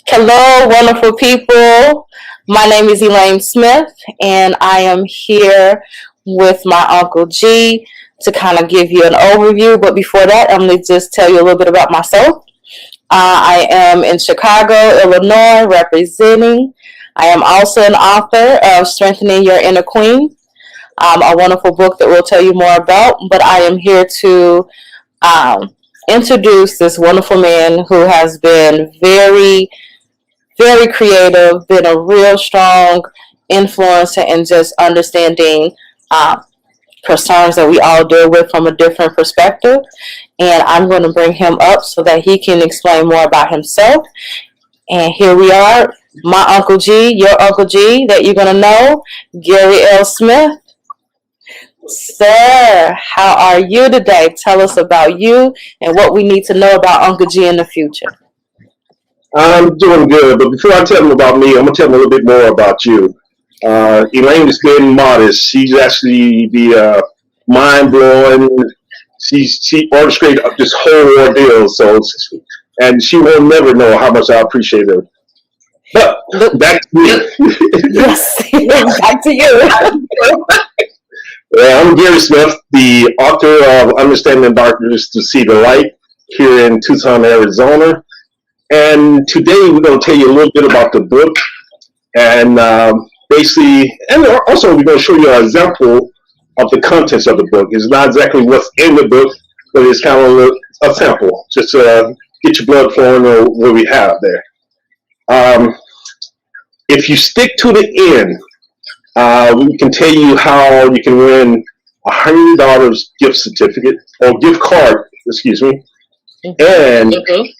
Hello, wonderful people. My name is Elaine Smith, and I am here with my Uncle G to kind of give you an overview. But before that, I'm going to just tell you a little bit about myself. I am in Chicago, Illinois, representing. I am also an author of Strengthening Your Inner Queen, a wonderful book that we'll tell you more about. But I am here to um, introduce this wonderful man who has been very creative, been a real strong influencer in just understanding uh, concerns that we all deal with from a different perspective. And I'm going to bring him up so that he can explain more about himself. And here we are, my Uncle G, your Uncle G that you're going to know, Gary L. Smith. Sir, how are you today? Tell us about you and what we need to know about Uncle G in the future. I'm doing good, but before I tell them about me, I'm going to tell them a little bit more about you. Elaine is being modest. She's actually the mind-blowing. She orchestrated this whole ordeal, and she will never know how much I appreciate her. But back to me. Yes, back to you. I'm Gary Smith, the author of Understanding Darkness to See the Light here in Tucson, Arizona. And today we're going to tell you a little bit about the book, and basically, and also we're going to show you an example of the contents of the book. It's not exactly what's in the book, but it's kind of a sample, just to get your blood flowing or what we have there. If you stick to the end, we can tell you how you can win $100 gift certificate or gift card, excuse me, and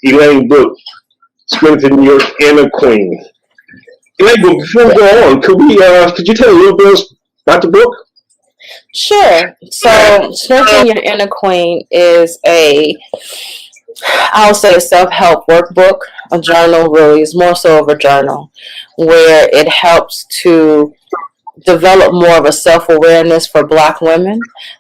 Elaine book, Strengthen Your Inner Queen. Elaine, but before we go on, could you tell a little bit about the book? Sure. So, Strengthen Your Inner Queen is I'll say a self-help workbook, a journal really. It's more so of a journal where it helps to develop more of a self-awareness for Black women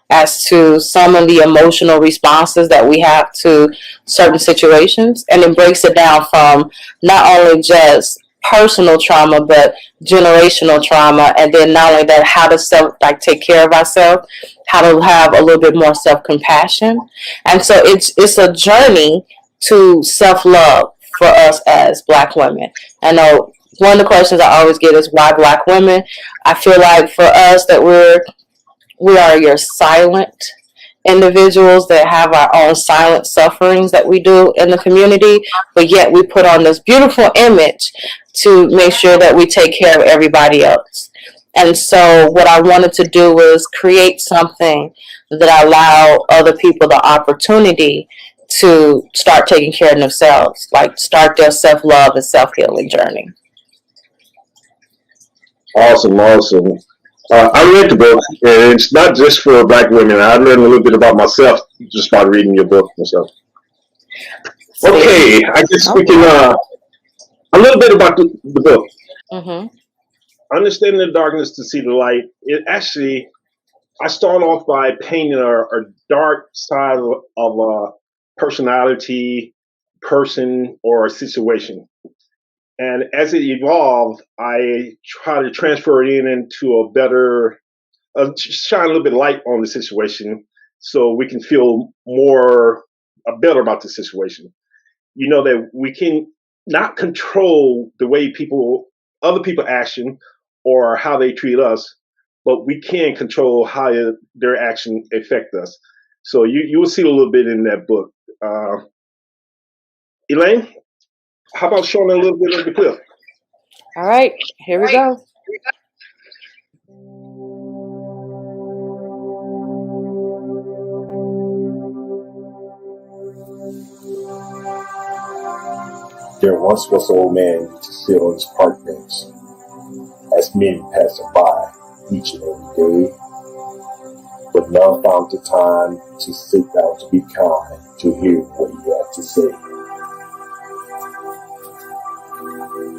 as to some of the emotional responses that we have to certain situations, and it breaks it down from not only just personal trauma but generational trauma, and then not only that, how to take care of ourselves, how to have a little bit more self-compassion. And so it's a journey to self-love for us as Black women. I know one of the questions I always get is why Black women. I feel like for us that we are your silent individuals that have our own silent sufferings that we do in the community, but yet we put on this beautiful image to make sure that we take care of everybody else. And so what I wanted to do was create something that allow other people the opportunity to start taking care of themselves, like start their self-love and self-healing journey. Awesome. I read the book, and it's not just for Black women. I learned a little bit about myself just by reading your book myself. Okay, I guess we can, a little bit about the book. Mm-hmm. Understanding the Darkness to See the Light. It actually, I start off by painting a dark side of a personality, person, or a situation. And as it evolved, I try to transfer it into a better, shine a little bit of light on the situation so we can feel better about the situation. You know that we can not control the way other people action or how they treat us, but we can control how their action affect us. So you will see a little bit in that book. Elaine? How about showing a little bit of the clip? All right, here we go. There once was an old man to sit on his park bench, as many passed him by each and every day, but none found the time to sit down to be kind, to hear what he had to say.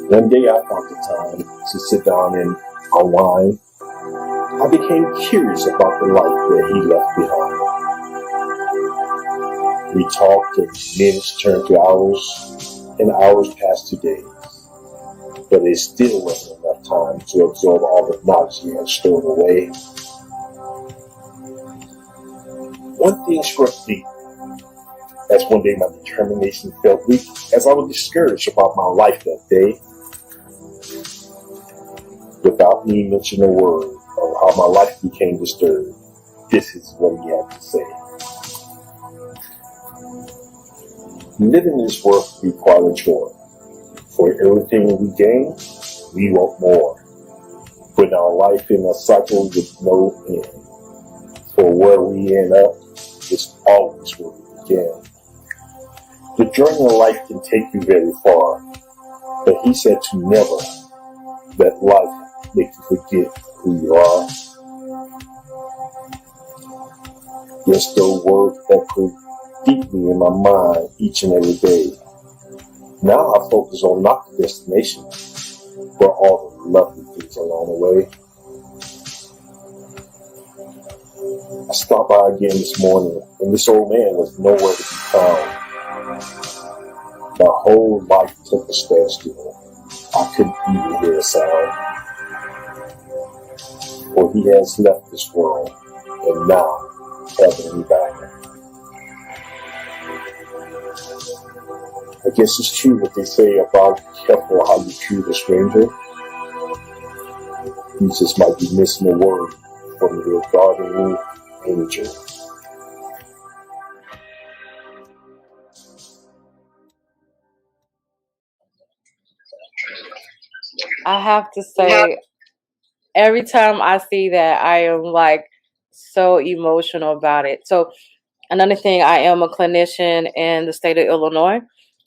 One day I found the time to sit down and unwind. I became curious about the life that he left behind. We talked and minutes turned to hours. and hours passed to days, but it still wasn't enough time to absorb all the knowledge he had stored away. One thing struck deep as one day my determination felt weak as I was discouraged about my life that day. Without me mentioning a word of how my life became disturbed, this is what he had to say. Living in this world can be quite a chore. For everything we gain, we want more. Putting our life in a cycle with no end. For where we end up is always where we began. The journey of life can take you very far, but he said to never let life make you forget who you are. Yes, those words echo deeply in my mind each and every day. Now I focus on not the destination, but all the lovely things along the way. I stopped by again this morning, and this old man was nowhere to be found. My whole life took a standstill. I couldn't even hear a sound. For he has left this world, and now having me back. I guess it's true what they say about be careful how you treat a stranger. You just might be missing a word from your guardian angel. I have to say, every time I see that, I am like so emotional about it. So another thing, I am a clinician in the state of Illinois,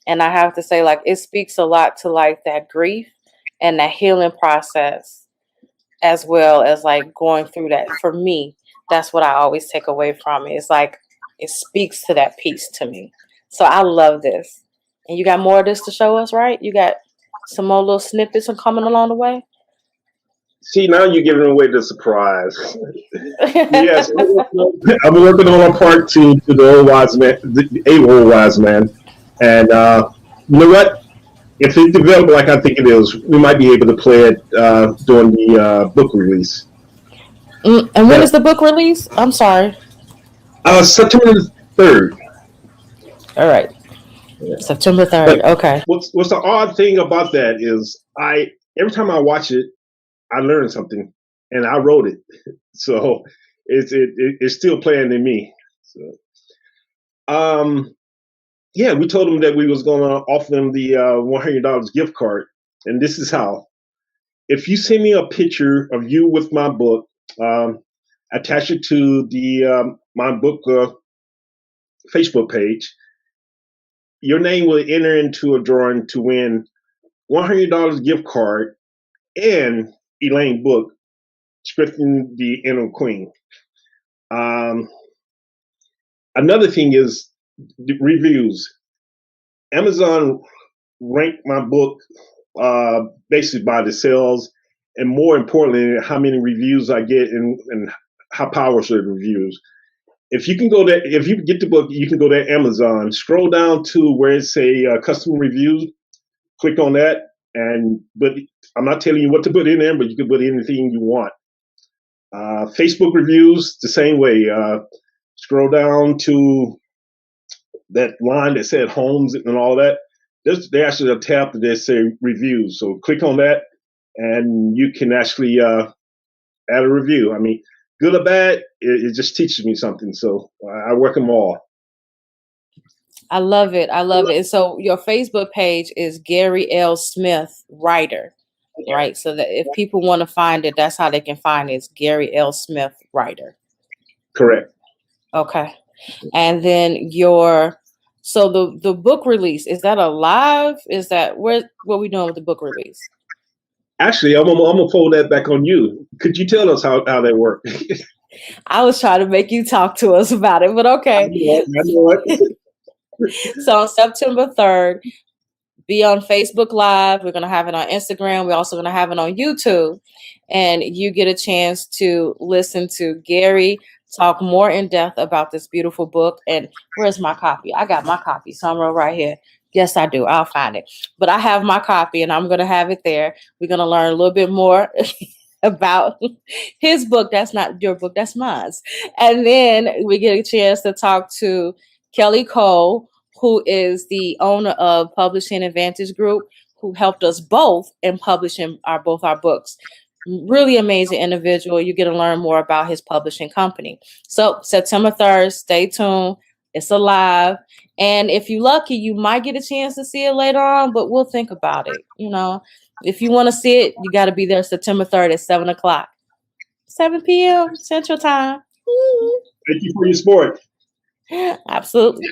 and I have to say, like, it speaks a lot to like that grief and that healing process, as well as like going through that. For me, that's what I always take away from it. It's like it speaks to that piece to me. So I love this. And you got more of this to show us, right? You got some more little snippets and coming along the way. See, now you're giving away the surprise. Yes, I'm working on a part two to the old wise man, a old wise man, and you know what? If it's developed like I think it is, we might be able to play it during the book release. And when is the book release? I'm sorry. September 3rd. All right. September 3rd. Okay. What's the odd thing about that is every time I watch it, I learn something, and I wrote it, so it's still playing in me. So, yeah, we told them that we was going to offer them the $100 gift card, and this is how. If you send me a picture of you with my book, attach it to the my book Facebook page, your name will enter into a drawing to win $100 gift card and Elaine book, Scripting the Inner Queen. Another thing is reviews. Amazon ranked my book basically by the sales, and more importantly, how many reviews I get and how powerful the reviews. If you get the book, you can go to Amazon, scroll down to where it say customer reviews, click on that, but I'm not telling you what to put in there, but you can put anything you want. Facebook reviews, the same way. Scroll down to that line that said homes and all that. There's actually a tab that say reviews. So click on that, and you can actually add a review. I mean, good or bad, it just teaches me something. So I work them all. I love it. I love it. And so your Facebook page is Gary L. Smith Writer, right? So that if people want to find it, that's how they can find it. It's Gary L. Smith Writer. Correct. Okay. And then so the book release, is that a live? Is that what we doing with the book release? Actually, I'm gonna fold that back on you. Could you tell us how that worked? I was trying to make you talk to us about it, but okay. I know it. So on September 3rd, be on Facebook Live. We're going to have it on Instagram. We're also going to have it on YouTube. And you get a chance to listen to Gary talk more in depth about this beautiful book. And where's my copy? I got my copy. So I'm right here. Yes, I do. I'll find it. But I have my copy and I'm going to have it there. We're going to learn a little bit more about his book. That's not your book, that's mine. And then we get a chance to talk to Kelly Cole, who is the owner of Publishing Advantage Group, who helped us both in publishing both our books. Really amazing individual. You get to learn more about his publishing company. So September 3rd, stay tuned. It's alive. And if you're lucky, you might get a chance to see it later on, but we'll think about it. You know, if you want to see it, you got to be there September 3rd at 7 o'clock, 7 p.m. Central Time. Thank you for your support. Absolutely.